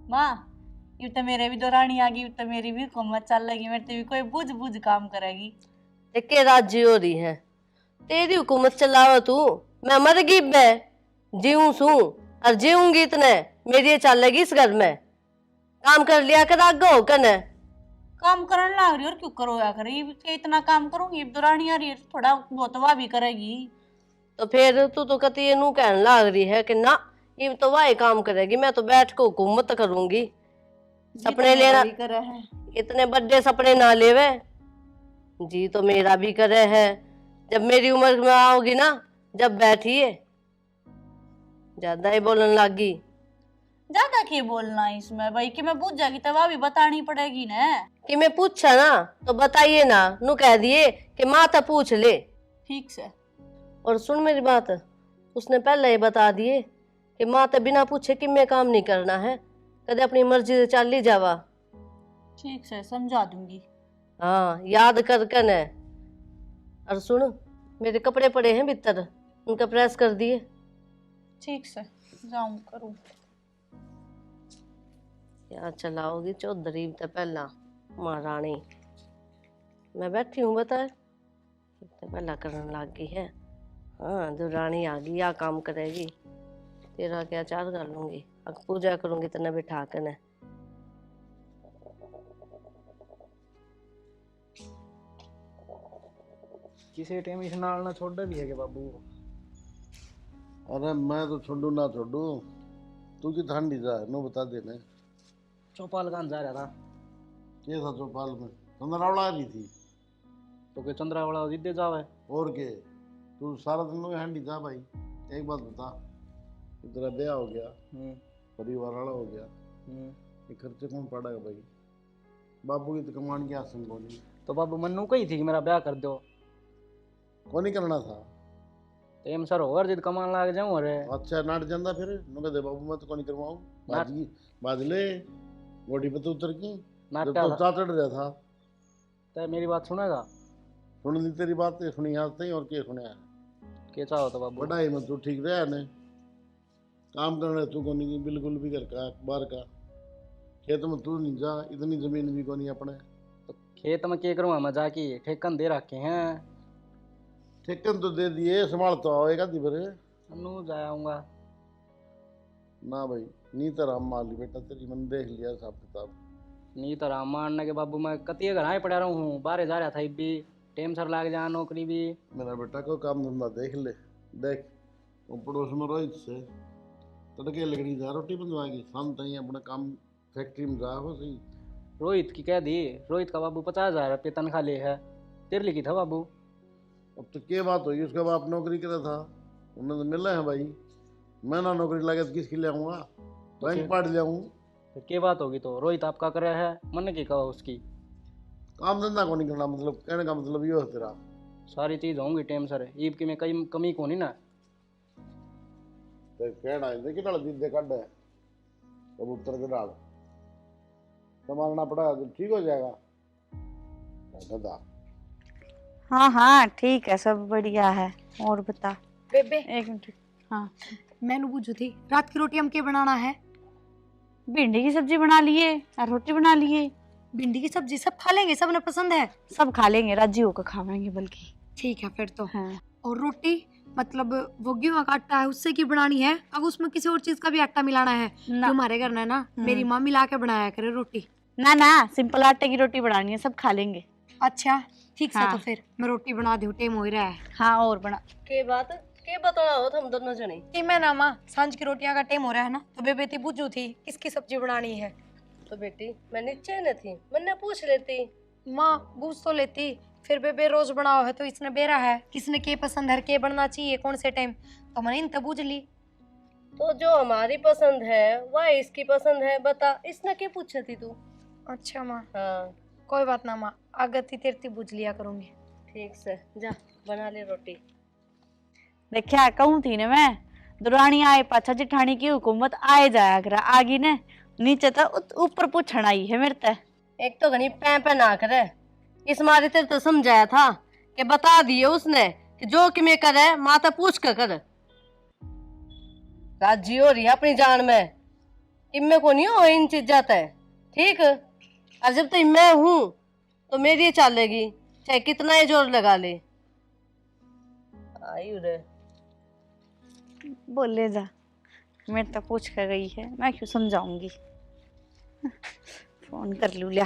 माँ, ये तो मेरे भी दौरानी आ गई, तो मेरी भी हुकूमत चल लगी, मेरे तो भी कोई बुझ बुझ काम करेगी। के राज्य हो रही है तेरी हुकूमत चलावा तू। मैं मर गई, मैं जीऊं सू और जीऊंगी इतने मेरी ये चलेगी इस घर में। काम कर लिया कर आगे हो कने। काम करने लग रही और क्यों करो या करे, ये क्या इतना काम करूंगी, ये दौरानी आ रही है, थोड़ा बहुत वह भी करेगी। तो फिर तू तो कती ये नू कहने लग रही है कि ना ये तो वाही काम करेगी, मैं तो बैठ के हुकूमत करूंगी। सपने लेना करे है। इतने बड़े सपने ना लेवे। जी तो मेरा भी करे है। जब मेरी उम्र में आओगी ना, जब बैठिए ज्यादा ही बोलने लगी। ज्यादा क्यों बोलना है इसमें भाई, कि मैं बुझ जाएगी तब भी बतानी पड़ेगी ना। कि मैं पूछा ना तो बताइए ना, नू कह दिए कि माता पूछ ले। ठीक से। और सुन मेरी बात, उसने पहले ही बता दिए कि माता बिना पूछे कि मैं काम नहीं करना है, कदे अपनी मर्जी से चल ही जावा। ठीक से समझा दूंगी। हाँ याद कर कर न। और सुन, मेरे कपड़े पड़े हैं भीतर, उनका प्रेस कर दिए। ठीक से जाऊं करूं। क्या चलाओगी चौधरी तो पहला महारानी। मैं बैठी हूँ बता, तो पहला करने लग गई है। हाँ जो रानी आ गई, या काम करेगी। तेरा क्या चार कर लूंगी, अब पूजा करूंगी तेने बिठा कर न। किसी टाइम इस नाल ना छोड़ भी है के बाबू। अरे मैं तो छोड़ू ना छोड़ू, तू की ठंडी जा नो बता देने। चौपाल कहाँ जा रहा था? के था चौपाल में? चंद्रावला आ रही थी। तो के चंद्रावला जिद्दे जावे। और के तू सारा दिन में हंडी जा भाई। एक बात बता, तेरा ब्याह हो गया, परिवार वाला हो गया, ये खर्चे कौन पड़ेगा भाई? बाबू की तो कमाने की आसन को नहीं। तो बाबू मन्नू कही थी कि मेरा ब्याह कर दो। को नहीं करना था। तो एम सर और जिद कमान लाग जाऊं। अरे अच्छा नाट जाता फिर नुके दे बाबू, मैं तो को नहीं करवाऊं। बाजी बाजले गोडी पे तो उतर की जब तो चा चढ़ रहा था। तो मेरी बात सुनेगा? सुन ली तेरी बात, सुनी आज तक और के सुने? के चाहो तो बाबू? पढ़ाई में तू ठीक रहा ने, काम करने तू को नहीं बिल्कुल भी घर का बाहर का। खेत में तू नहीं जा, इतनी जमीन भी को नहीं अपने। तो खेत में क्या करूँगा मैं जाके, ठेकन दे रखे हैं। ठेकन तो दे दिए, संभाल तो आएगा दी भरे। अनु जाऊंगा ना भाई नी तरह मान ली बेटा, तेरी मन देख लिया हिसाब किताब। नहीं तो राम मानने के बाबू, मैं कतिये घर आए पड़ा रहा हूँ, बाहर जा रहा था भी टाइम सर लाग जा नौकरी भी। मेरा बेटा को काम धंधा देख ले। देख वो पड़ोस में रोहित से तड़के लगनी जा, रोटी बनवाएगी शाम तक अपना काम फैक्ट्री में जा हो सही। रोहित की कह दी, रोहित का बाबू 50,000 रुपये तनख्वाह ले है, तेरे लिखी था बाबू। अब तो क्या बात हुई, उसका बाप नौकरी करे था, उन्हें तो मिला है भाई। मैं ना नौकरी लगे तो किसकी ले आऊँगा, बैंक पाट ले आऊँ। फिर क्या बात होगी? तो रोहित आपका करे है, मन की कहा उसकी। काम धंधा को नहीं करना, मतलब कहने का मतलब ये है तेरा। सारी चीज होंगी टाइम सर, ईब की में कई कमी को नहीं ना। तो कहना है देखी डाल दीदे काट है कबूतर के डाल संभालना पड़ा तो ठीक हो जाएगा दादा। हाँ हाँ ठीक है, सब बढ़िया है। और बता बेबे। एक मिनट। हाँ मैंने पूछी थी रात की रोटी हम क्या बनाना है? भिंडी की सब्जी बना लिए और रोटी बना लिए। भिंडी की सब्जी सब खा लेंगे, सब ने पसंद है? सब खा लेंगे, राजी होकर खाएंगे बल्कि। ठीक है फिर तो। हाँ। और रोटी मतलब वो गेहूं का आटा है उससे की बनानी है? अब उसमें किसी और चीज का भी आटा मिलाना है? जो हमारे घर में ना मेरी माँ मिला के बनाया करे रोटी। ना ना, सिंपल आटे की रोटी बनानी है, सब खा लेंगे। अच्छा ठीक हाँ। है, तो फिर मैं रोटी बना दूं, टाइम हो ही रहा है। हाँ और बना। के बात के बताना हो तुम दोनों जने? कि मैं ना माँ सांझ की रोटियां का टाइम हो रहा है ना, तो बेबे थी बुझू थी किसकी सब्जी बनानी है। तो बेटी मैं नीचे न थी, मैंने पूछ लेती। माँ बूझ तो लेती, फिर बेबे रोज बनाओ है तो इसने बेरा है किसने के पसंद है, के बनना चाहिए कौन से टाइम, तो मैंने इन तब बूझ ली। तो जो हमारी पसंद है वह इसकी पसंद है, बता इसने क्या पूछी थी तू? अच्छा माँ हाँ कोई बात ना माँ, आगती तेरती बुझ लिया करूंगी। ठीक से जा बना ले रोटी। देखा कहूँ थी ना मैं, दुरानी आए पाछा जिठानी की हुकूमत आए जाया करा, आगी ने नीचे तो ऊपर पूछण आई है मेरे ते। एक तो घनी पे ना करे, इस मारे तेरे तो समझाया था कि बता दिए उसने कि जो कि मैं करे माता पूछ कर कर। राजी हो रही है अपनी जान में इनमें को नहीं हो इन चीज जाता है, ठीक। और जब तक मैं हूं तो मेरी चलेगी, चाहे कितना ही जोर लगा ले। आई रे बोले जा, मेरे तो पूछ कर गई है, मैं क्यों समझाऊंगी। फोन कर लूँ लिया।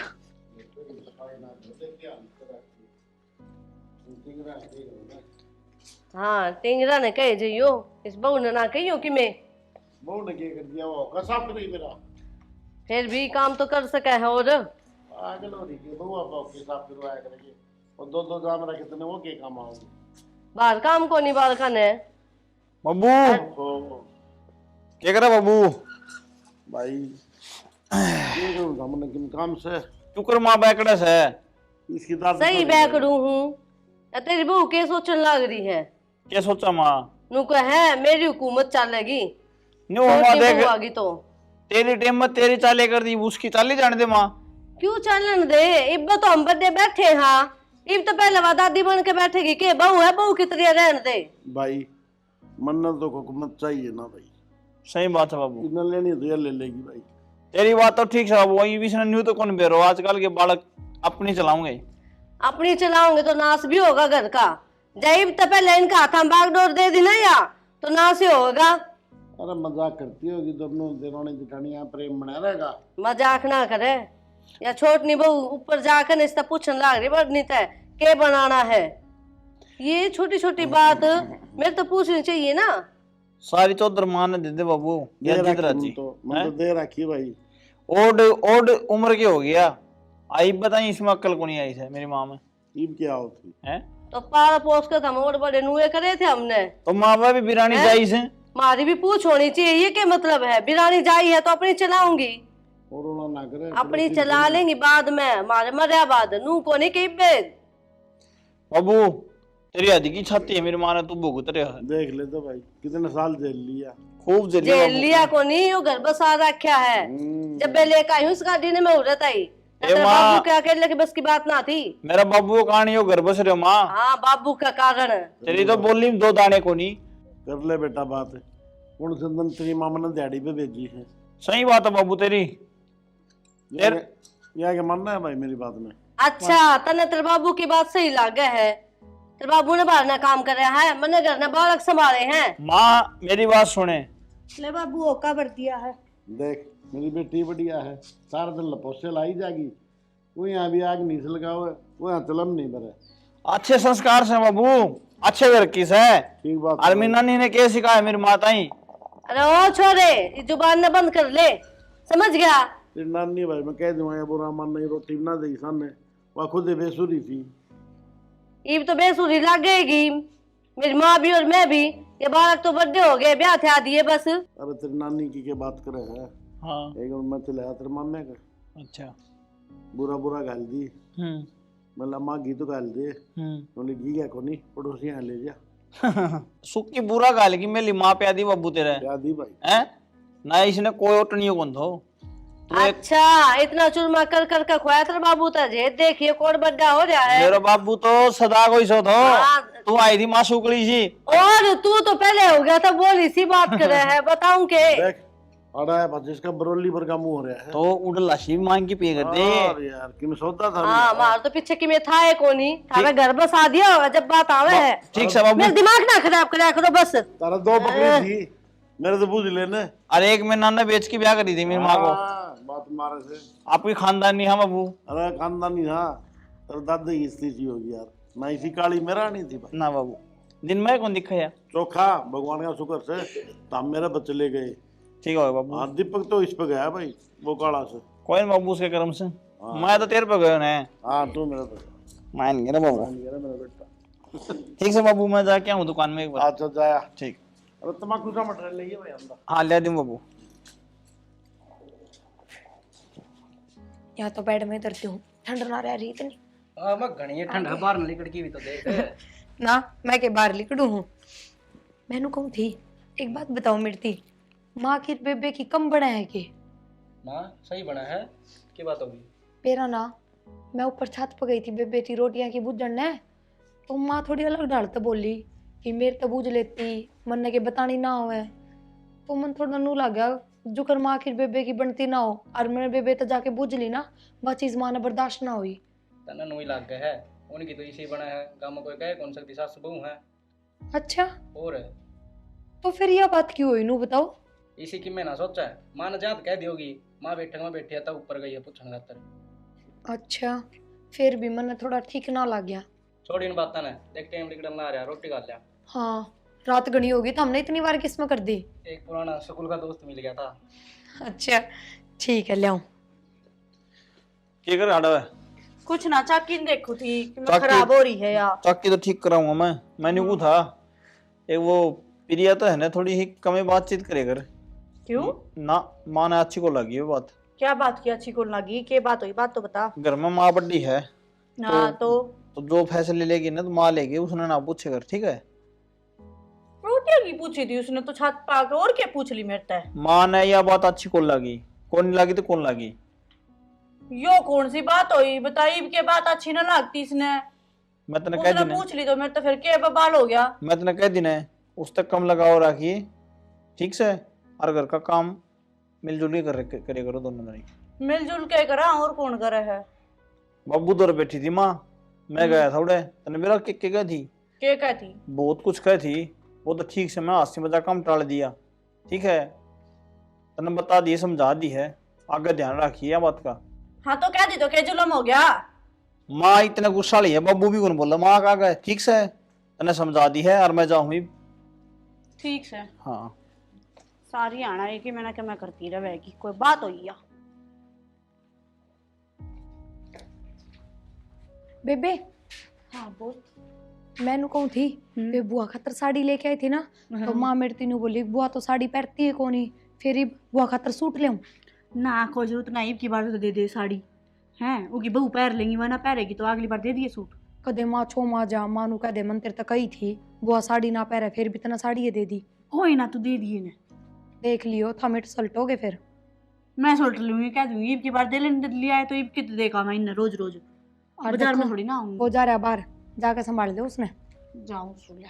हाँ टिंगरा ने कहे जियो, इस बहू ने ना कहियो कि मैं बहू ने क्या कर दिया, वो कसा नहीं मेरा, फिर भी काम तो कर सका है। और आगे लो रही बहू आप के साथ करवाया करेंगे, और दो जाम रखे कितने वो के काम आओगे। बाहर काम को नहीं बाहर खाने बाबू ओ क्या कर रहा बाबू? भाई ये करूं सामने किन काम से तू कर माँ बैकड़स है। इसकी दाद सही बैकड़ू हूँ। या तेरी बहू के सोचने लग रही है, क्या सोचा माँ? नु को है मेरी हुकूमत चलेगी, नो माँ छोटी देख, बहू आगी तो तेरी टेम में तेरी चाले कर दी, उसकी चाली जाने दे माँ। क्यों चलन दे। इब तो हम बड़े बैठे हाँ, इब तो पहले वह दादी बन के बैठेगी के बहू है, बहू की तरह रहने दे। भाई मन्नत तो हुकूमत चाहिए ना भाई, सही बात है बाबू, इतना लेनी तो ये ले लेगी भाई। तेरी बात तो ठीक है बाबू। वही भी न्यू तो कौन बेरो, आजकल के बालक अपनी चलाऊंगे। अपनी चलाओगे तो नाश भी होगा घर का। जब तो पहले इनका हाथ में बागडोर दे दी ना या तो नाश ही होगा। अरे मजाक करती होगी, दोनों देरोने जिठानियां प्रेम बना रहेगा। मजाक ना करे, या छोटनी बहू ऊपर जाकर इससे पूछने लग रही बड़नी तय के बनाना है। ये छोटी छोटी बात मेरे तो पूछनी चाहिए ना। सारी चौधर माँ ने दे दे बाबू, दे या जिद रखी राजी मैं तो दे रखी भाई। ओड ओड उम्र के हो गया, आई बताई इसमें अक्ल को नहीं आई है मेरी माँ में। ईब क्या होती है तो पाल पोस कर हम और बड़े नुए करे थे हमने। तो माँ बाप भी बिरानी हैं? जाई से हमारी भी पूछ होनी चाहिए। ये क्या मतलब है, बिरानी जाई है तो अपनी चलाऊंगी, और रोना ना करे, अपनी चला लेंगी बाद में, हमारे मरिया बाद नू को नहीं कही बेद। बाबू तेरी हद की छाती है मेरी माँ ने, तू भुगत रहा है। देख ले तो भाई कितने साल जेल लिया। खूब जली जेल बाबू। लिया को नहीं, यो घर बसा रखा है। जब मैं लेकर आई हूँ उस गाड़ी ने मैं उड़त आई, तेरे माँ। बाबू के अकेले के बस की बात ना थी। मेरा बाबू का कहानी हो घर बस रहे हो माँ, हाँ बाबू का कारण। तेरी तो बोली में दो दाने को नहीं। कर ले बेटा बात, कौन चंदन तेरी मामा ने दिहाड़ी पे भेजी है। सही बात है बाबू तेरी। या क्या मानना है भाई मेरी बात में? अच्छा तने तेरे बाबू की बात सही लागे है। तेरे बाबू ने बाहर ना काम कर रहा है, मैंने घर ने बालक संभाले हैं। माँ मेरी बात सुने, ले बाबू ओका भर दिया है। देख मेरी बेटी बढ़िया है, सारा दिन लपोसे लाई जाएगी, वो यहाँ भी आग नहीं से लगा हुआ है, वो यहाँ चलम नहीं भरे। अच्छे संस्कार से बाबू, अच्छे घर की है। ठीक बात और मेरी नानी ने क्या सिखाया मेरी माताई? अरे ओ छोरे, ये जुबान ने बंद कर ले, समझ गया। तेरी नानी भाई मैं कह दूंगा, बुरा मन नहीं, रोटी बना देगी सामने, वह खुद ही बेसुरी थी। ईब तो बेसुरी लगेगी, मेरी माँ भी और मैं भी। ये बालक तो बड़े हो गए, ब्याह थे दिए बस। अरे तेरी नानी की क्या बात करे है, हाँ एक मैं चलाया तेरे मामे का, अच्छा। बुरा बुरा गाल दी, मतलब माँ घी तो गाल दे, बोले घी क्या को नहीं, पड़ोसी यहाँ ले जा। सुखी बुरा गाल की मेरी माँ पे आदि बाबू तेरे क्या दी भाई? हैं ना, इसने कोई ओटनी कौन थो। अच्छा इतना चूरमा कर कर के खोया तेरे बाबू तुझे, देखिए कौन बड़ा हो रहा है। मेरा बाबू तो सदा कोई सो थो, हाँ। तू आई थी माँ सुकली सी। और तू तो पहले हो गया था, बोली सी बात कर रहा है, बताऊं के। देख अड़ा है बस, इसका बरोली भर का मुंह हो रहा है। तो उड़ लाशी मांग की पे कर दे। और यार किन सौदा था। हाँ मार तो पीछे की में था है कोनी, थारा घर बसा दिया होगा जब बात आवे है। ठीक से बाबू। मेरा दिमाग ना खराब करा करो बस। तारा दो बकरी थी, मेरे से पूछ लेने। अरे एक में नाना बेच के ब्याह करी थी मेरी माँ को। बात मारे से आपकी खानदानी है बाबू? अरे खानदानी था, तेरे दादी की स्थिति होगी यार, मैं इसी काली मेरा नहीं थी भाई। ना बाबू, दिन में कौन दिखा यार? चोखा भगवान का शुक्र से तो हम मेरे बच्चे ले गए। ठीक है बाबू। हाँ दीपक तो इस पे गया भाई, वो काला से। कोई नहीं बाबू, उसके कर्म से। मैं तो तेरे पे गयो ने। हाँ तू मेरा तो मान गया ना बाबू। मेरा बेटा। ठीक से बाबू, मैं जाके आऊँ दुकान में एक बार। अच्छा जाया। ठीक। अरे तम्बाकू का मटेरियल ले भाई अंदर। हाँ ले दूँ बाबू। यहाँ तो बेड में उतरती हूँ, ठंड ना रह रही इतनी मैं घनी ठंड है, बाहर निकल की भी तो देख। ना। मैं के बाहर लिकड़ू हूँ। मैनू कहूँ थी एक बात बताओ मिर्ती, माँ की बेबे की कम बना है के ना सही बना है, की बात होगी? पेरा ना, मैं ऊपर छत पर गई थी बेबे थी रोटियां की बुझन ने, तो माँ थोड़ी अलग ढालते बोली कि मेरे तो बूझ लेती मन के बतानी ना होवे, तो मन थोड़ा नू लग गया जुकर माँ आखिर बेबे की बनती ना हो और मैंने बेबे तो जाके बुझ ली ना, वह चीज माँ ने बर्दाश्त ना हुई। तना नोई लाग गया है, उनकी तो इसी बना है, गाँव में कोई कहे कौन सकती सास बहू है। अच्छा, और है तो फिर यह बात क्यों हुई नू बताओ। इसी की मैं ना सोचा है, माँ ने जात कह दी होगी, माँ बैठे में बैठी है तब ऊपर गई है पूछने खातर। अच्छा, फिर भी मैंने थोड़ा ठीक ना लग गया। छोड़ इन बातें ने, देख टाइम निकल ना रहा, रोटी खा लिया। हाँ, रात घनी होगी तो हमने इतनी बार किस्म कर दी। एक पुराना स्कूल का दोस्त मिल गया था। अच्छा ठीक है, ले आऊं। क्या कर रहा है? कुछ ना, चाकी देखो थी कि मैं चाकी- खराब हो रही है यार। चक्की तो ठीक कराऊंगा मैंने वो था एक वो प्रिया तो है ना, थोड़ी ही कम बातचीत करे कर। क्यों? ना माँ ने अच्छी को लगी वो बात। क्या बात की अच्छी को लगी? क्या बात हुई? बात तो बता घर में माँ बड़ी है ना। तो जो फैसले लेगी ना तो माँ लेगी, उसने ना पूछे कर, ठीक है? रोटियां की पूछी थी उसने तो छत पा के, और क्या पूछ ली मेरे से? माँ ने यह बात अच्छी को लगी, कौन नहीं लगी तो कौन लगी? यो कौन सी बात हुई बताई के बात अच्छी ना लगती इसने? मैं तेने कह उसने दी ना, पूछ ली तो मेरे तो फिर क्या बवाल हो गया। मैं तेने कह दी ना, उस तक कम लगाओ रखिए, ठीक से? और घर का काम मिलजुल के करे करो दोनों में। मिलजुल के करा, और कौन करे है? बब्बू दौर बैठी थी माँ, मैं गया था उड़े, तने मेरा के कह थी, क्या कहती? बहुत कुछ कह थी, वो तो ठीक से मैं हंसी मजाक कम टाल दिया, ठीक है? तने बता दी, समझा दी है, आगे ध्यान रखिए यह बात का। हाँ तो कह दी तो क्या जुलम हो गया? माँ इतना गुस्सा ली है, बब्बू भी कौन बोला, माँ का गए, ठीक से तने समझा दी है और मैं जाऊंगी। ठीक से हाँ सारी आना है कि मैंने क्या मैं करती रहेगी, कोई बात हुई या? बेबे, हाँ बोल। मैंने कहूँ थी वे बुआ खातर साड़ी लेके आई थी ना, तो माँ मेरे तीनों बोली बुआ तो साड़ी पहनती है कोनी, फिर ही बुआ खातर सूट ले ना कोई जरूरत नहीं, की बार तो दे दे साड़ी हैं, उगी बहू पैर लेंगी, वरना पैरेगी तो अगली बार दे दिए सूट। कदे माँ छो माँ जा मानू कह दे मंदिर तक कही थी बुआ साड़ी ना पहरे, फिर भी तना साड़ी दे दी। कोई ना, तू दे दिए ने, देख लियो था मिट सल्टोगे फिर। मैं सोच लूंगी, कह दूंगी ईब की बार दे लेने लिया है तो ईब की तो देखा मैं इन्हें रोज रोज और बाजार में देखो, थोड़ी ना आऊंगी। वो जा रहा बाहर, जाके संभाल दे उसने। जाऊं सुन लिया।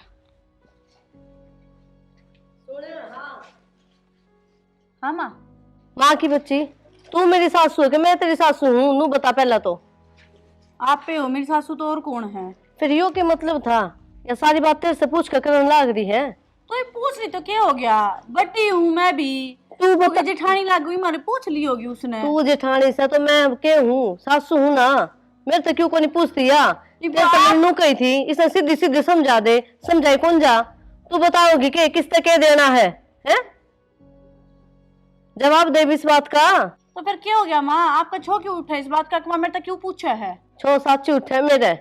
हाँ माँ। माँ की बच्ची, तू मेरी सासू है कि मैं तेरी सासू हूँ? नू बता पहला तो। आप पे हो मेरी सासू तो और कौन है? फिर यो के मतलब था, या सारी बात तेरे से पूछ कर करने लाग रही है? तो ये पूछ ली तो क्या हो गया, बड़ी हूँ मैं भी। तू बता बता, जेठानी लग गई मारे, पूछ ली होगी उसने। तू जेठानी से तो मैं के हूँ, सासू हूँ ना, मेरे तो क्यों को नहीं पूछती या? ये तेरे तो नन्नू कही थी, इसने सीधी सीधी समझा दे, समझाई कौन जा? तू बताओगी कि किस तक देना है? हैं? जवाब दे भी इस बात का। तो फिर क्या हो गया माँ, आपका छो क्यों उठा इस बात का, मेरे तक क्यों पूछा है? छो साची उठे मेरे,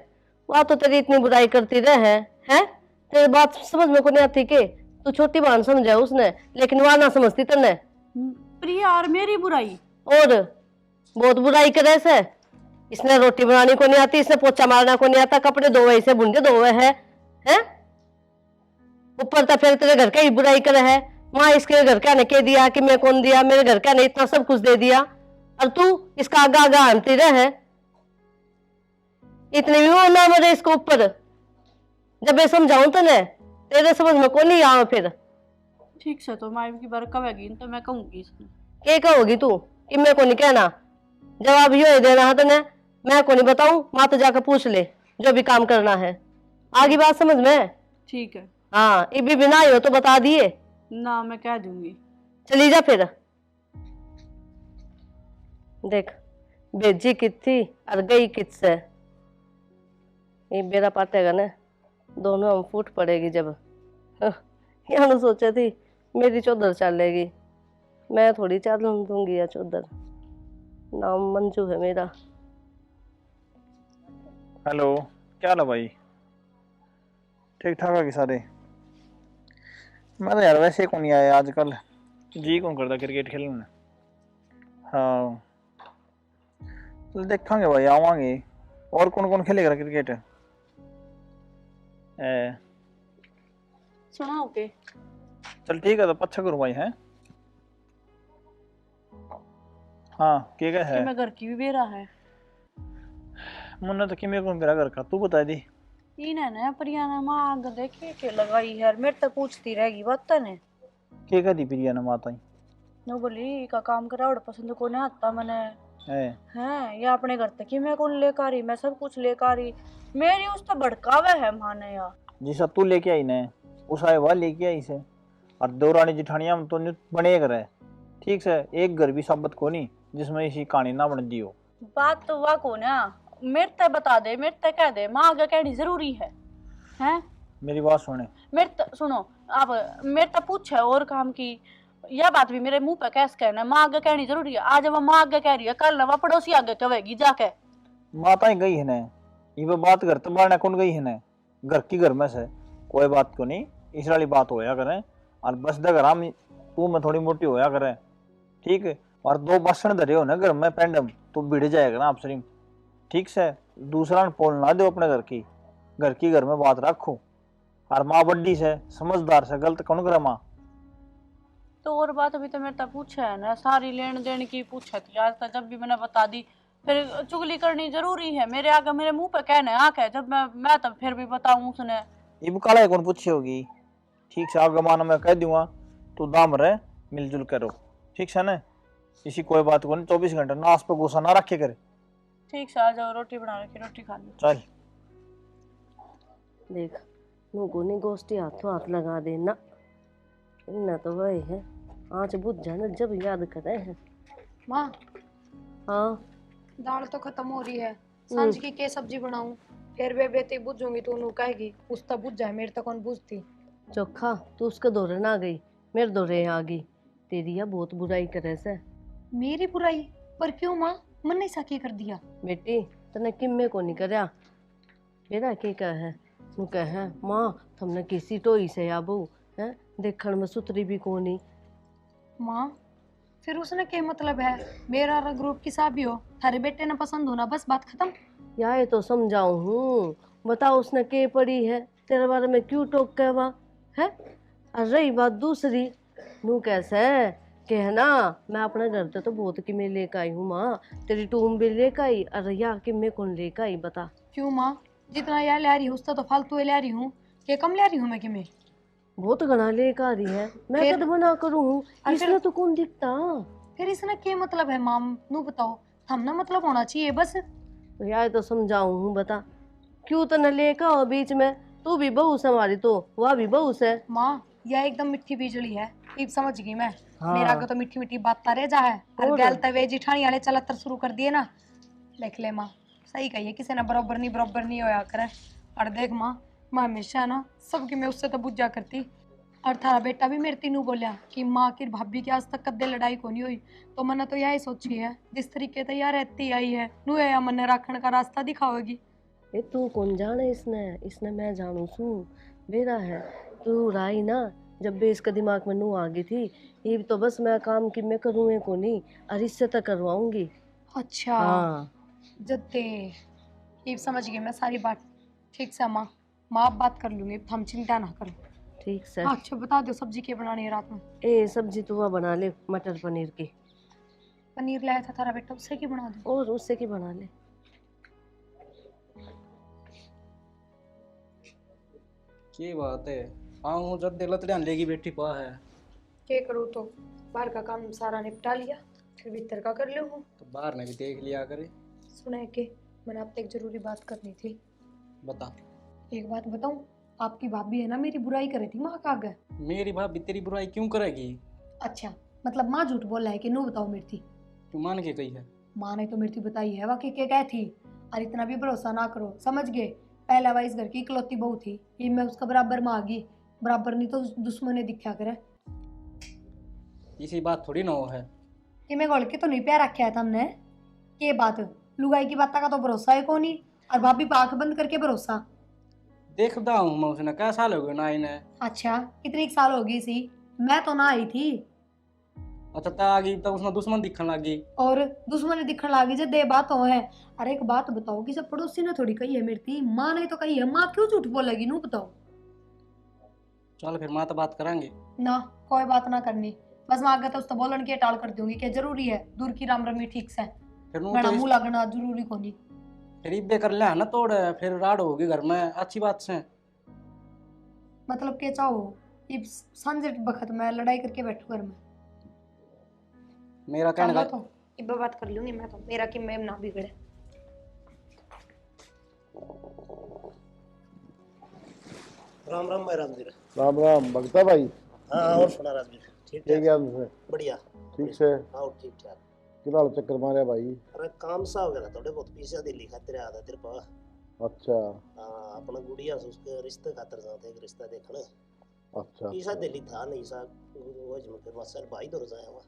वह तो तेरी इतनी बुराई करती रहे हैं, तेरी बात समझ में को नहीं आती के? तू छोटी बहन समझा उसने, लेकिन वह ना समझती तने। प्रिया और मेरी बुराई? और बहुत बुराई करे से, इसने रोटी बनानी को नहीं आती, इसने पोछा मारना को नहीं आता, कपड़े धोवे से बुंदे धोवे है, हैं? ऊपर तो फिर तेरे घर का ही बुराई करे है। माँ इसके घर का ने कह दिया कि मैं कौन दिया, मेरे घर का ने इतना सब कुछ दे दिया, और तू इसका आगा आगा आनती रहे। इतने भी वो ना मरे इसको ऊपर, जब मैं समझाऊं तो ने तेरे समझ में कौन नहीं आवे फिर। ठीक से तो माँ की बार कहेगी तो मैं कहूंगी इसने। क्या कहोगी तू कि मैं को नहीं कहना? जवाब यो ही देना है तो ने, मैं को नहीं बताऊं, माँ तो जाकर पूछ ले जो भी काम करना है। आगे बात समझ में? ठीक है हाँ, ये भी बिना ही हो तो बता दिए ना, मैं कह दूंगी। चली जा फिर। देख भेजी कितनी और गई कितसे, ये बेरा पाटेगा ना, दोनों हम फूट पड़ेगी जब। यहाँ सोचे थी मेरी चौधर चलेगी, मैं थोड़ी चाल दूंगी या चौधर। नाम मंजू है मेरा। हेलो, क्या हाल है भाई? ठीक ठाक है कि सारे? मैं तो यार वैसे कौन नहीं आया आजकल, जी कौन करता क्रिकेट खेलने। हाँ तो देखेंगे भाई, आवांगे। और कौन कौन खेलेगा क्रिकेट? सुना ओके। चल ठीक है, तो अच्छा करूँ भाई, है? हाँ क्या है? मैं घर की भी बेरा है मुन्ना तो कि मेरे को मेरा घर का तू बता दी। इन्हें प्रिया ने माँ देखे के लगाई है, मेरे तक पूछती रहेगी बात ने। क्या दी प्रिया ने माता ही? नो बोली का काम करा और पसंद को नहीं आता मैंने है है या अपने घर तक ही मैं कौन लेकर आ रही मैं सब कुछ लेकर आ रही मेरी उस तो भड़कावे है माने यार जी सब तू लेके आई ने उस आए वह लेके आई से और दो रानी जिठानिया में तो बने करे ठीक से एक घर भी साबित को नहीं जिसमें इसी कहानी ना बन दी हो। बात तो वाह को ना मेरे ते बता दे मेरे ते कह दे माँ आगे कहनी जरूरी है हैं मेरी बात सुने सुनो आप मेरे तो पूछ है और काम की यह बात भी मेरे मुंह पे कैसे कहना माँ आगे कहनी जरूरी है आज वह माँ आगे कह रही है कल वह पड़ोसी आगे कहेगी जाके माता ही गई है ने ये बात घर तो बाहर कौन गई है ने घर की घर में से कोई बात को नहीं इस वाली बात होया करें और बस दे घर तू में थोड़ी मोटी होया करे ठीक है और दो बसन धरे हो ना घर में पेंडम तो भिड़ जाएगा ना आप सरीम ठीक से दूसरा ने पोल ना दो अपने घर की घर में बात रखो और माँ बड्डी से समझदार से गलत कौन करे माँ तो और बात अभी तो मेरे तक पूछा है ना सारी लेन देन की पूछा थी आज तक जब भी मैंने बता दी फिर चुगली करनी जरूरी है मेरे आगे मेरे मुंह पे कहने आके है जब मैं तब फिर भी बताऊं उसने ये काला कौन पूछी होगी ठीक से आगे मानो मैं कह दूंगा तू दाम रहे मिलजुल करो ठीक है ना इसी कोई बात को नहीं 24 घंटे नाश पे गुस्सा ना रखे करे ठीक से आ जाओ रोटी बना रखी रोटी खा लो चल देख मुँह नहीं गोष्ठी हाथों हाथ लगा देना इतना तो वही है आँच बुझ जाना जब याद करे हैं। माँ हाँ दाल तो खत्म हो रही है सांझ की क्या सब्जी बनाऊं फिर वे बेटी बुझूंगी तो उन्हों कहेगी उस तक बुझ जाए मेरे तक कौन बुझती चोखा तू उसके दौरे ना गई मेरे दौरे आ गई तेरी या बहुत बुराई करे से मेरी बुराई पर क्यों माँ मन नहीं साकी कर दिया बेटी तने किम्मे को नहीं करया मेरा के कह है तू कह है माँ तुमने किसी टोई से या बहू है देखण में सुतरी भी कोनी माँ फिर उसने क्या मतलब है मेरा और ग्रुप की शादी हो थारे बेटे ने पसंद होना बस बात खत्म या ये तो समझाऊं हूँ बताओ उसने के पड़ी है तेरे बारे में क्यों टोक कहवा है और रही बात दूसरी नू कैसे कहना मैं अपने घर से तो बहुत कि मैं लेकर आई हूँ माँ तेरी टूम भी लेकर आई और या कि मैं कौन लेकर आई बता क्यों माँ जितना यार ले रही हूँ उसका तो फालतू ले रही हूँ क्या कम ले रही हूँ मैं कि मैं बहुत घना लेकर आ रही है मैं फिर- कद मना करूँ इसलिए तो कौन दिखता फिर इसने क्या मतलब है माम नू बताओ हम ना मतलब होना चाहिए बस यार तो समझाऊं हूँ बता क्यों तो न लेकर आओ बीच में तू भी बहू से हमारी तो वह भी बहू से माँ यह एकदम मिट्टी बिजली है अब समझ गई मैं हाँ। मेरा आगे तो मिट्टी मिट्टी बात रह जा है और और? गैल तवे जिठानी वाले चलतर शुरू कर दिए ना देख ले माँ सही कही है किसी ने बराबर नहीं होया करे और देख माँ मैं हमेशा ना सबकी मैं उससे तो बुझा करती और थारा बेटा भी मेरे तीनों बोलिया कि माँ की भाभी की आज तक कदे लड़ाई को नहीं हुई तो मैंने तो यही सोची है जिस तरीके से यार रहती आई है नू या मन राखण का रास्ता दिखाओगी ये तू कौन जाने इसने मैं जानू सू मेरा है तू राई ना जब भी इसके दिमाग में नू आ गई थी ये तो बस मैं काम की मैं करूँ को नहीं और इससे तक करवाऊंगी अच्छा हाँ जद्दे ये समझ गई मैं सारी बात ठीक से माँ माँ बात कर लूंगी हम चिंता ना करो ठीक से अच्छा बता दो सब्जी क्या बनानी है रात में ए सब्जी तू वह बना ले मटर पनीर की पनीर लाया था तारा बेटा उससे की बना दो और उससे की बना ले की बात है आऊँ जब दिल लतड़ियान लेगी बेटी पा है क्या करूँ तो बाहर का काम सारा निपटा लिया फिर भीतर का कर लूँ तो बाहर ने भी देख लिया करे सुना है कि मैंने आपसे एक जरूरी बात करनी थी बता एक बात बताऊँ आपकी भाभी है ना मेरी बुराई करे थी माँ का आगे मेरी भाभी तेरी बुराई क्यों करेगी अच्छा मतलब माँ झूठ बोला है कि नो बताओ मेरी थी तू मान के कही है माँ ने तो मेरी थी बताई है वाकई क्या क्या थी और इतना भी भरोसा ना करो समझ गए पहला बार इस घर की इकलौती बहू थी ये मैं उसका बराबर में आ गई बराबर नहीं तो दुश्मन ने दिखा करे इसी बात थोड़ी ना हो है कि मैं गोल के तो नहीं प्यार रखा है था हमने ये बात लुगाई की बात का तो भरोसा है कौन ही और भाभी पे आंख बंद करके भरोसा देखता हूँ मैं उसने क्या साल हो गए ना इन्हें अच्छा कितनी एक साल हो गई सी मैं तो ना आई थी अच्छा ता आ गई तब उसमें दुश्मन दिखने लगी और दुश्मन दिखने लगी जब दे बात हो है। अरे एक बात बताओ कि सब पड़ोसी ने थोड़ी कही है मेरी थी माँ ने तो कही है माँ क्यों झूठ बोलेगी नू बताओ चल फिर माँ तो बात करांगे ना कोई बात ना करनी बस मैं आगे तो उसको बोलन के टाल कर दूंगी क्या जरूरी है दूर की राम रमी ठीक से फिर नू बड़ा तो मुंह लगना जरूरी को नहीं फिर इब्बे कर लिया ना तोड़ फिर राड होगी घर में अच्छी बात से मतलब क्या चाहो ये संजय बखत मैं लड़ाई करके बैठू घर में मेरा कहने चलो का तो इब्बा बात कर लूंगी मैं तो, मेरा कि मैं ना बिगड़े। राम राम भाई राजवीर। राम राम भगता भाई। हाँ और सुना राजवीर, ठीक ठीक ठाक है तुमसे? बढ़िया ठीक से? हाँ ठीक ठाक। किनाल चक्कर मारे भाई? अरे काम सा हो गया थोड़े बहुत पैसे दिल्ली खातिर आया था तेरे पास। अच्छा हाँ अपना गुड़िया से उसके रिश्ते खातिर जाते एक रिश्ता देखने। अच्छा पैसा दिल्ली था नहीं सा वो जम के बस सर भाई दौर जाया हुआ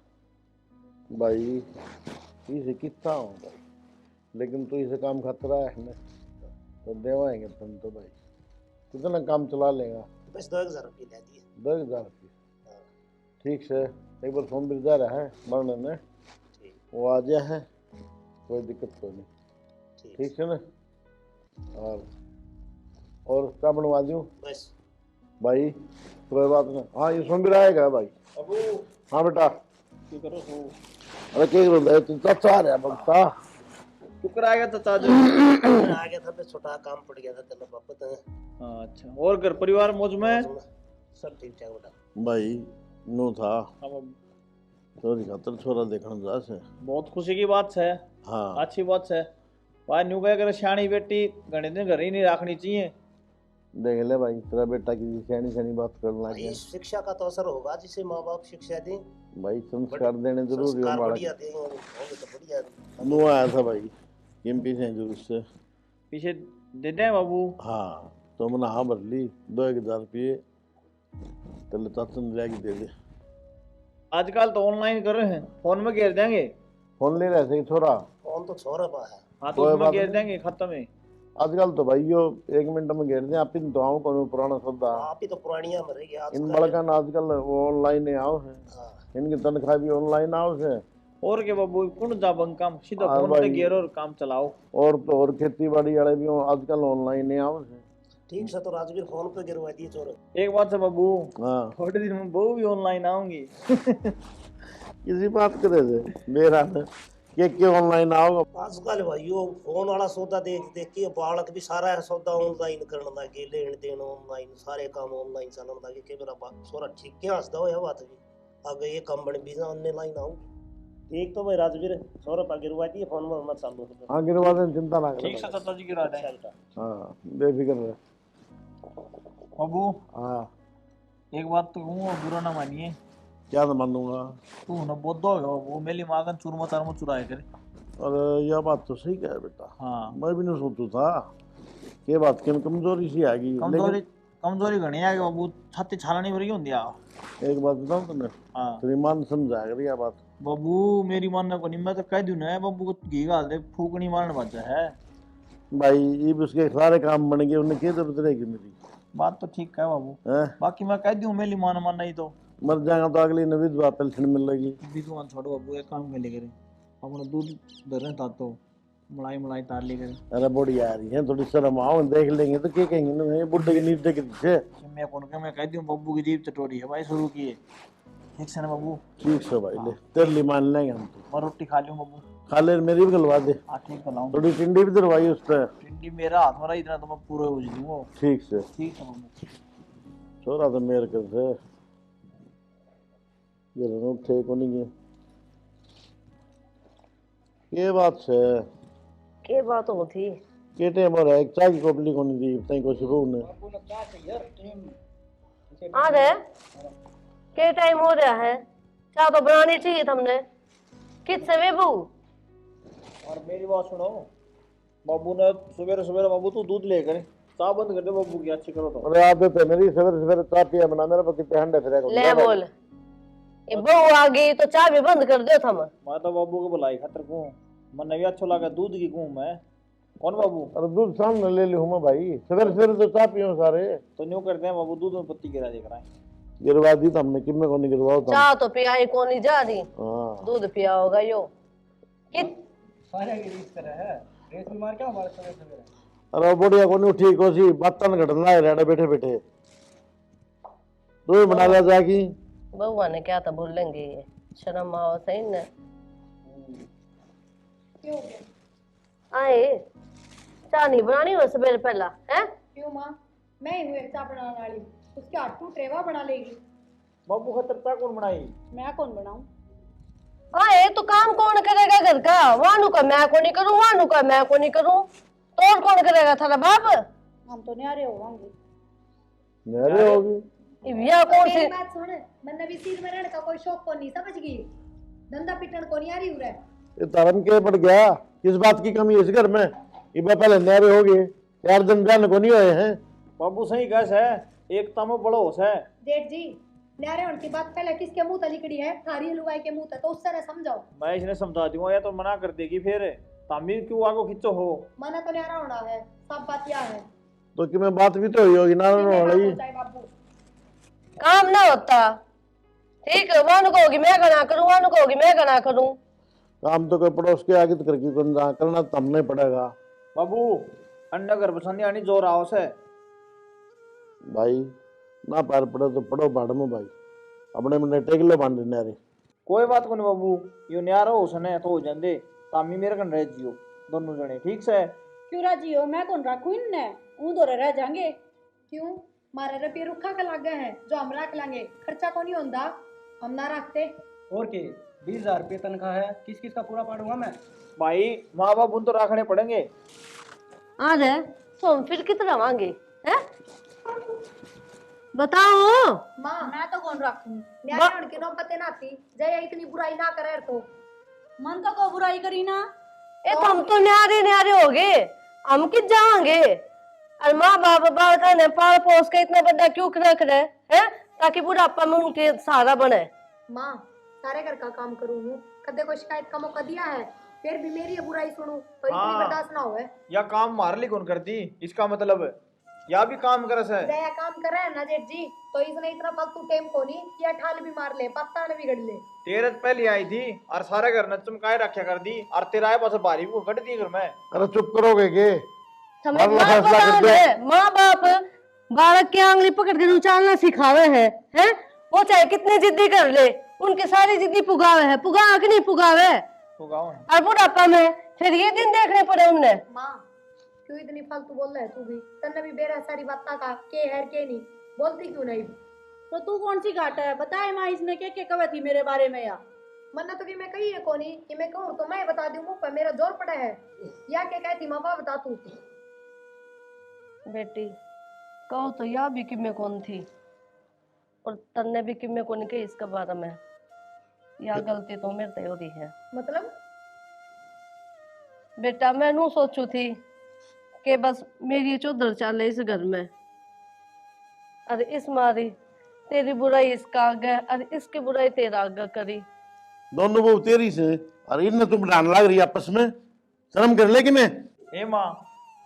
भाई, इसे कितना हो भाई, लेकिन तू इसे काम खतरा है ना तो देवाएंगे तुम तो भाई। कितना काम चला लेगा? बस 2000 रुपये ले दिए। 10,000 रुपये? ठीक से एक बार फोन पर जा रहा है मरने में, ठीक वो आ गया है, कोई दिक्कत तो नहीं। ठीक ठीक है ना? और क्या बनवा दूँ बस भाई? कोई बात नहीं। हाँ ये सुन भी रहेगा भाई। हाँ बेटा अरे क्या कर रहा है तू? चाचा आ रहा है भगता। शुक्र आ गया चाचा जी। आ गया था बस छोटा काम पड़ गया था तेरे वापस। अच्छा, और घर परिवार मौज में? सब ठीक ठाक बेटा। भाई नो था अब चोरी खातर छोरा देखने जा से। बहुत खुशी की बात है, हाँ अच्छी बात है। भाई न्यू कह कर सियाणी बेटी घने दिन घर ही नहीं रखनी चाहिए। देख ले भाई, तेरा बेटा किसी सैनी सैनी बात करने लग भाई गया। शिक्षा का तो असर होगा जिसे माँ बाप शिक्षा दें। भाई संस्कार देने जरूरी है संस्कार बालक। बढ़िया देंगे होंगे तो बढ़िया। नो आया था भाई किमपी से जरूर से। पीछे दे दे बाबू। हाँ तो मैंने हाँ भर ली 2,000 रुपये तेरे चाचा ने लेके दे दे। आजकल तो ऑनलाइन कर रहे हैं, फोन में घेर देंगे। फोन ले रहे थे छोरा? कौन तो छोरा पा है। हाँ तो कोई उसमें बात घेर नहीं। देंगे, खत्म है। आजकल तो भाई यो 1 मिनट में घेर दे। आप इन तो आओ कौन पुराना सौदा। आप ही तो पुरानिया मरेगी आज इन बड़का ना आजकल वो ऑनलाइन ही आओ है, हाँ इनकी तनख्वाह भी ऑनलाइन आओ है। और के बाबू कौन जा बंग काम सीधा हाँ फोन पे भाई। घेरो और काम चलाओ। और तो और खेती बाड़ी वाले भी आजकल ऑनलाइन ही आओ है। ठीक से तो राजवीर फोन पे गिरवा दिए चोर। एक बात है बाबू, हाँ थोड़े दिन में बहू भी ऑनलाइन आऊंगी। किसी बात करे थे मेरा न के ऑनलाइन आओगे। आजकल भाई वो फोन वाला सौदा देख देख के बालक भी सारा सौदा ऑनलाइन करने लगे, लेन देन ऑनलाइन, सारे काम ऑनलाइन चलने लगे। के मेरा छोरा ठीक क्या हंसदा हो बात भी आगे ये काम बन भी ऑनलाइन आऊं। एक तो भाई राजवीर छोरा पा गिरवा दिए फोन में मत चालू। हाँ गिरवा दें, चिंता ना ठीक करो। से चाचा जी गिरा दे हाँ बेफिक्र रहे। बाबू। हाँ एक बात तो कहूँ, बुरा ना मानिए। क्या तो मानूंगा। तू ना बोध हो वो मेरी मागन चूरमा चारमा चुराए करे। और यह बात तो सही कह बेटा, हाँ मैं भी नहीं सोचू था ये बात की कमजोरी सी आ गई। कमजोरी कमजोरी घनी आ गई बाबू, छाती छालनी भरी होंगी आ। लेकिन एक बात बताऊं तुम्हें, हाँ तेरी मान समझा कर यह बात। बाबू मेरी मानना को नहीं, मैं तो कह दूं ना बाबू को घी गाल दे, फूकनी मारने बच्चा है। भाई ये भी उसके सारे काम बन गए, उन्हें क्या जरूरत रहेगी मेरी? बात तो ठीक है बाबू, हैं? बाकी मैं कह दूं मेरी मान मानना ही तो मर जाएगा तो अगली न विधवा पेंशन मिलेगी। विद्वान छोड़ो बाबू, एक काम कर ले करे अपना दूध धरने था तो मलाई मलाई तार ले करे। अरे बुढ़ी आ रही है, थोड़ी शर्म आओ, देख लेंगे तो क्या कहेंगे ना, ये बुढ़े के नीचे के पीछे। मैं कौन के मैं कह दूं बाबू की जीभ चटोरी है भाई शुरू की है। ठीक से ना बाबू? ठीक से भाई ले, तेरे लिए मान लेंगे हम तो। मैं रोटी खा लूं बाबू? खा ले, मेरी भी गलवा दे। हाँ ठीक है लाऊं। थोड़ी टिंडी भी दरवाई उस पर। टिंडी मेरा हाथ में रही इतना तो मैं पूरा उज दूंगा। ठीक से ठीक है बाबू। छोरा तो मेरे कर से ये रनो थे को नहीं है। ये बात से के बात होती के टाइम और एक चाय की कोपली को नहीं दी तई को शुरू ने। आ रहे के टाइम हो रहा है, चाय तो बनानी चाहिए तुमने। किससे बेबू? और मेरी बात सुनो, बाबू ने सवेरे सवेरे बाबू तू दूध लेकर चाय बंद कर दे बाबू की, अच्छी करो तो। अरे आदत है मेरी सवेरे सवेरे चाय पिया बना, मेरे पर कितने हंडे फिरे को ले बोल, ये बहू आ गई तो चाय भी बंद कर दो थम। मैं तो बाबू को बुलाई खतर को मन भी अच्छा लगा दूध की कहूँ मैं। कौन बाबू? अरे दूध सामने ले लूँ मैं भाई, सवेरे सवेरे तो चाय पियो सारे। तो न्यू करते हैं बाबू, दूध में पत्ती गिरा देख रहा है। गिरवा दी तो हमने, कितने को नहीं गिरवाओ तो। चाय तो पियाई को नहीं जा रही, हाँ दूध पिया होगा यो। कित सारे की रीस करे है, रेस में मार क्या हमारे सवेरे सवेरे। अरे बढ़िया को नहीं ठीक हो सी बातन घटना है रेडे बैठे बैठे तू बना लिया जाकी। बउआ ने क्या था बोलेंगे, ये शर्म आओ सही न। आए चाय नहीं बनानी हो सवेरे पहला है? क्यों माँ, मैं ही हूँ एक चाय बनाने वाली, उसके हाथ टूट रेवा बना लेगी। बाबू खतर चाय कौन बनाई? मैं कौन बनाऊं? हाँ ये तो काम कौन करेगा घर का? वानू का मैं को नहीं करूँ, वानू का मैं को नहीं करूँ, तो और कौन करेगा? थारा बाप। हम तो न्यारे होंगे। मेरे होगी या कौन सी मेरी बात सुन, मैंने भी सिर में रहने का कोई शौक को नहीं, समझ गई? धंधा पिटन को नहीं आ रही उरे। ये धर्म के पड़ गया, किस बात की कमी है इस घर में? ये मैं पहले न्यारे हो गए, 4 दिन जाने को नहीं हुए हैं। बाबू सही कैसे है, एकता में बड़ो होश है। जेठ जी, न्यारे होने की बात पहले किसके मुंह तक निकली है? थारी लुगाई के मुंह तक, तो उससे ना समझाओ। मैं इसने समझा दूंगा या तो मना कर देगी फिर। तामी क्यों आगो खींचो हो? मना तो न्यारा होना है, सब बात क्या है? तो कि मैं बात भी तो हुई होगी ना वाली। बाबू काम ना होता? ठीक है, वानू कहोगी मैं गना करूँ, वानू कहोगी मैं गना करूँ। काम तो कोई पड़ोस के आगे तो करके करना तो हमने पड़ेगा बाबू अन्य घर पसंद आनी जोर आओ से। भाई। ना पैर पड़े तो पड़ो बाढ़ में भाई, अपने में टेक लो बांधे न्यारे। कोई बात को नहीं बाबू, यो न्यारा हो सने तो हो जांदे। तामी मेरे कन रह जियो दोनों जने, ठीक से? क्यों राजी हो? मैं कौन रखू इनने, ऊ दो रह जाएंगे। क्यों? मारे रुपये रुखा के लग गए हैं जो हम रख लेंगे, खर्चा को नहीं होता, हम ना रखते। और के 20,000 रुपये तनख्वाह है, किस किस का पूरा पाड़ूंगा मैं? भाई माँ बाप उन तो रखने पड़ेंगे। आ रहे तो हम फिर कितना मांगे हैं? बताओ। माँ मैं तो कौन रखूं? न्यारे होने की नौबत ना आती, जय इतनी बुराई ना करे तो। मन तो को बुराई करी ना। ए तो हम तो न्यारे न्यारे हो गए, हम किस जाएंगे? और माँ बाप बालका ने पाल पोस के इतना बड़ा क्यों रख रहे हैं, ताकि बुढ़ापा में उनके सहारा बने। माँ सारे घर का काम करूँ हूँ, कदे कोई शिकायत का मौका दिया है? फिर भी मेरी ये बुराई सुनूं तो इतनी हाँ। बर्दाश्त ना होए। या काम मार ली कौन कर दी, इसका मतलब या भी काम करे से। जया काम कर रहा है ना जेठ जी, तो इसने इतना फालतू टेम को नहीं किया, ठाल भी मार ले, पत्ता ने बिगड़ ले। तेरे तो पहले आई थी और सारे घर ने चमकाए रखा कर दी, और तेरा पास भारी को कट दी घर में। अरे चुप करोगे के? समझदार फैसला को कर दो। है, माँ बाप बालक की आंगली पकड़ के उछालना सिखावे हैं? वो चाहे कितने जिद्दी कर ले, उनके सारी जिद्दी पुगावे है, पुगा कि नहीं पुगावे? और बुढ़ापा में फिर ये दिन देखने पड़े उनने। माँ क्यों इतनी फालतू बोल रहा है तू भी? तन्ने भी बेरा सारी बात का के है के नहीं बोलती क्यों नहीं? तो तू कौन सी घाट है? बताए माँ इसने क्या कहा थी मेरे बारे में? या मन्ना तो कि मैं कही है कोनी कि मैं कहूँ तो मैं बता दूं, मुंह पर मेरा जोर पड़ा है, या क्या कहती माँ बाप बता तू। बेटी कहो तो या भी कि मैं कौन थी, और तन्ने भी कि मैं कौन कही इसके बारे में। या गलती तो मेरे से हो रही है। मतलब बेटा मैं नू सोचू थी कि बस मेरी चौधर चाले इस घर में, और इस मारी तेरी बुराई इसका आगे और इसकी बुराई तेरा आगे करी। दोनों वो तेरी से और इनने तुम डान लग रही आपस में, शर्म कर ले कि मैं? ए माँ,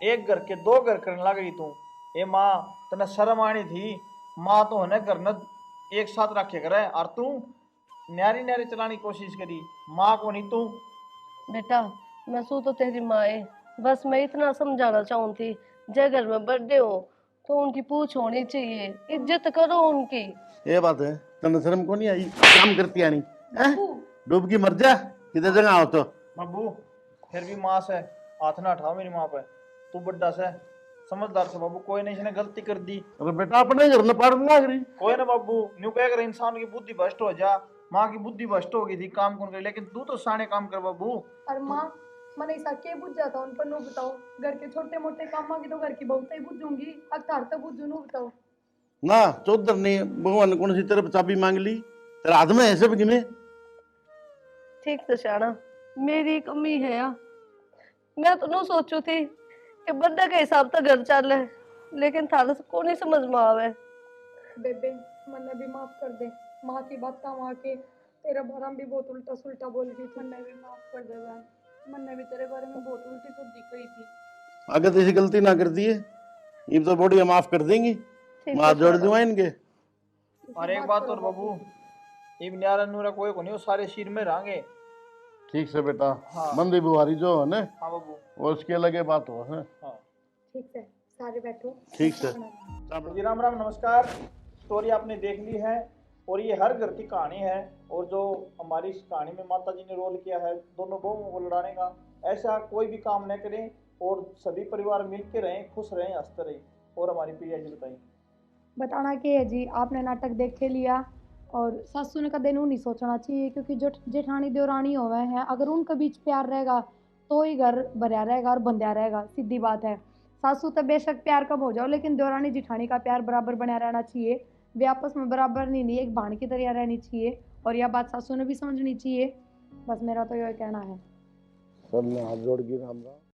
एक घर के 2 घर करने लग गई तू। ए माँ तने शर्म आनी थी, माँ तो है घर न एक साथ रखे करे, और तू न्यारी न्यारी चलाने की कोशिश करी, माँ को नहीं तू। बेटा मैं सू तो तेरी माँ है, बस मैं इतना समझाना चाहूँ थी, जय घर में बर्थडे हो तो उनकी पूछ होनी चाहिए, इज्जत करो उनकी। ये बात है, तने शर्म को नहीं आई? काम करती आनी डूब की मर जा, किधर जगह हो तो। बाबू फिर भी माँ से हाथ ना उठाओ मेरी माँ पे, तू बड्डा से समझदार से बाबू, कोई नहीं इसने गलती कर दी। अरे बेटा अपने घर में पाड़ लग रही। कोई ना बाबू, न्यू कह कर इंसान की बुद्धि भ्रष्ट हो जा, माँ की बुद्धि भ्रष्ट हो गई थी, काम कौन कर, लेकिन तू तो सारे काम कर बाबू। और माँ मैंने ऐसा के बुझ जाता उन पर, नो बताओ। घर के छोटे मोटे कामों की तो घर की बहुत ही बुझूंगी, अक्तार तो बुझू, नो बताओ। ना चौधर ने भगवान कौन सी तरफ चाबी मांग ली, तेरा हाथ में ऐसे भी गिने। ठीक तो शाना मेरी कमी है या? मैं तो नहीं सोचू थी कि बर्थडे के हिसाब से घर चले, लेकिन थारा को नहीं समझ में आवे। बेबे मन्ने भी माफ कर दे, माँ की बात वहाँ के तेरा बारे में भी बहुत उल्टा सुल्टा बोल गई थी। मन्ने भी माफ कर दे बहन, मन्ने भी तेरे बारे में बहुत उल्टी सुल्टी कही थी। अगर तो ऐसी गलती ना कर दी है, ये तो बॉडी माफ कर देंगी, ठीक माँ है जोड़ शाना। दूंगा इनके। और एक बात और बाबू, इब न्यारा नूरा कोई को नहीं, वो सारे सिर में रहेंगे। ठीक से बेटा। हाँ। मंदी बुहारी जो है ना, हाँ बाबू। वो उसके लगे बात हो है। हाँ ठीक है सारे बैठो। ठीक से। जी राम राम, नमस्कार। स्टोरी आपने देख ली है, और ये हर घर की कहानी है, और जो हमारी इस कहानी में माता जी ने रोल किया है दोनों बहुओं को लड़ाने का, ऐसा कोई भी काम न करें, और सभी परिवार मिल के रहें, खुश रहें, हंसते रहें। और हमारी प्रिया जी बताइए। बताना क्या है जी, आपने नाटक देख के लिया और सासू ने कदे नू नहीं सोचना चाहिए, क्योंकि जो जेठानी देवरानी होवे है, अगर उनके बीच प्यार रहेगा तो ही घर भरया रहेगा और बंध्या रहेगा, सीधी बात है। सासू तो बेशक प्यार कम हो जाओ, लेकिन देवरानी जिठानी का प्यार बराबर बना रहना चाहिए। वे आपस में बराबर नहीं, एक बाण की तरह रहनी चाहिए, और यह बात सासू ने भी समझनी चाहिए। बस मेरा तो यही कहना है। सब में हाथ जोड़ के राम राम।